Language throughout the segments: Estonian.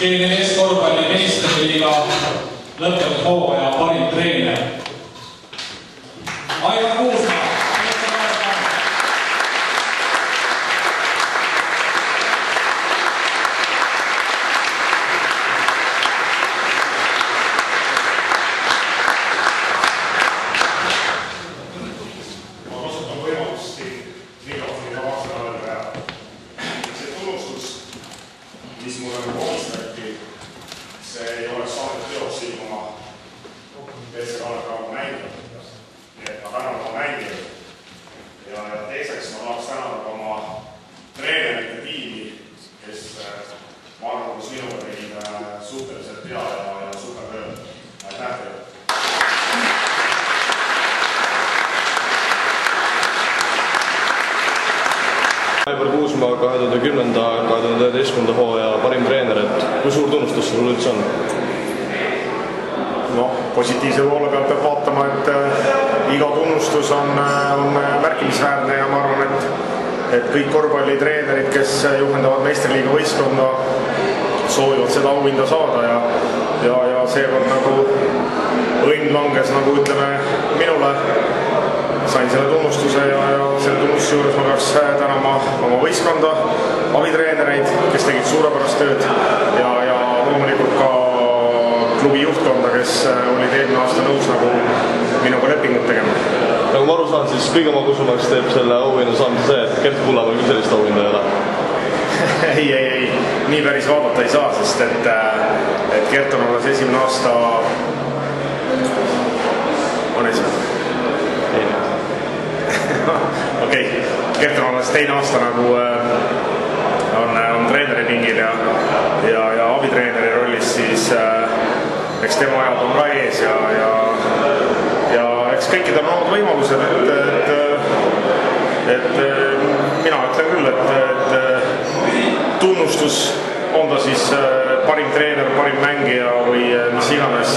GNS korvpalli meistriliiga lõppenud hooaja parim treener. Aivar Kuusmaa. Mis mulle komistati, see ei oleks saanud teoks ilma Pesse Kalev mängida. Nii et ma tänan oma mängijaid. Ja teiseks ma tahaks tänada ka oma treenerite tiimi, kes ma arvan, kus minuga tegid suhteliselt hea ja super töö. Aitäh teile! Aivar Kuusmaa 2010-2011 hooaja parim treener, et kui suur tunnustus sul üldse on? No, positiivse poole pealt peab vaatama, et iga tunnustus on märkimisväärne ja ma arvan, et kõik korvpallitreenerid, kes juhendavad meistriliiga võistkonda, soovivad seda auhinda saada ja seekord nagu õnn langes, nagu ütleme, minule. Sain selle tunnustuse ja selle tunnustuse juures ma peaks tänama oma võistkonda, abitreenereid, kes tegid suurepärast tööd ja loomulikult ka klubi juhtkonda, kes olid eelmine aasta nõus nagu minuga lepingut tegema. Nagu ma aru saan, siis kõige magusumaks teeb selle auhinda saamise see, et Gert Kullamäel küll sellist auhinda ei ole. Ei, nii päris vaadata ei saa, sest et Gert on alles esimene aasta on esimene. Okei, Gert on alles teine aasta nagu on treeneri pingil ja abitreeneri rollis, siis eks tema ajad on ka ees ja eks kõikidel on olnud võimalused, et mina ütlen küll, et tunnustus on ta siis parim treener, parim mängija või mis iganes,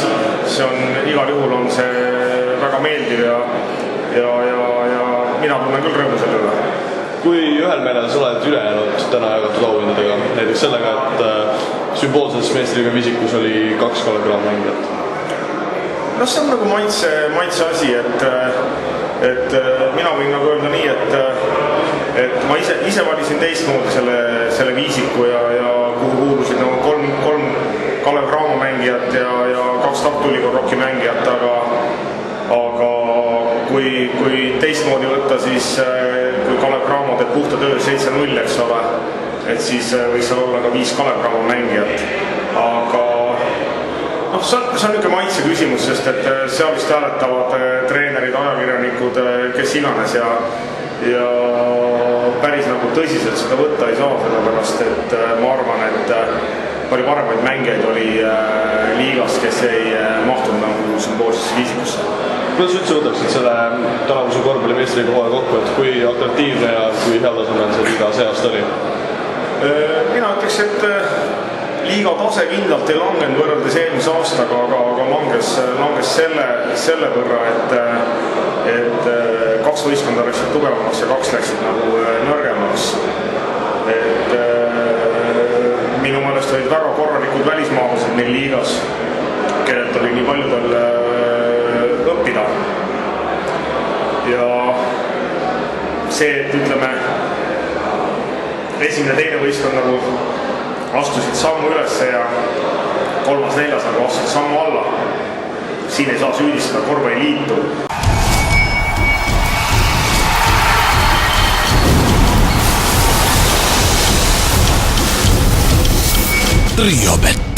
see on igal juhul on see väga meeldiv ja mina tunnen küll rõõmu selle üle. Kui ühel meelel sa oled ülejäänud täna jagatud auhindadega, näiteks sellega, et sümboolses meistriliiga viisikus oli 2 Kalev Cramo mängijat? No see on nagu maitse asi, et mina võin nagu öelda nii, et ma ise valisin teistmoodi selle viisiku ja kuhu kuulusid nagu 3 Kalev Cramo mängijat ja 2 Tartu Ülikooli Rocki mängijat, aga kui teistmoodi võtta, siis kui Kalev Cramo teeb puhta töö 7-0, eks ole, et siis võiks seal olla ka 5 Kalev Cramo mängijat. Aga see on niisugune maitse küsimus, sest et seal vist hääletavad treenerid, ajakirjanikud, kes iganes ja päris nagu tõsiselt seda võtta ei saa, sellepärast et ma arvan, et palju paremaid mängijaid oli liigas, kes ei mahtunud nagu sümboolsesse viisikusse. Kuidas üldse võtaksid selle tänavuse korvpalli meistriliiga hooaja kokku, et kui atraktiivne ja kui hea tasemel see liiga see aasta oli? Mina ütleks, et liiga tase kindlalt ei langenud võrreldes eelmise aastaga, aga langes selle võrra, et 2 võistkonda läksid tugevamaks ja 2 läksid nagu nõrgemaks. Minu meelest olid väga korralikud välismaalased meil liigas, kellelt oli nii paljudel õppida. Ja see, et ütleme, esimene teine võistkond nagu astusid sammu üles ja 3-4 nagu astusid sammu alla. Siin ei saa süüdistada korvpalliliitu. Triobet.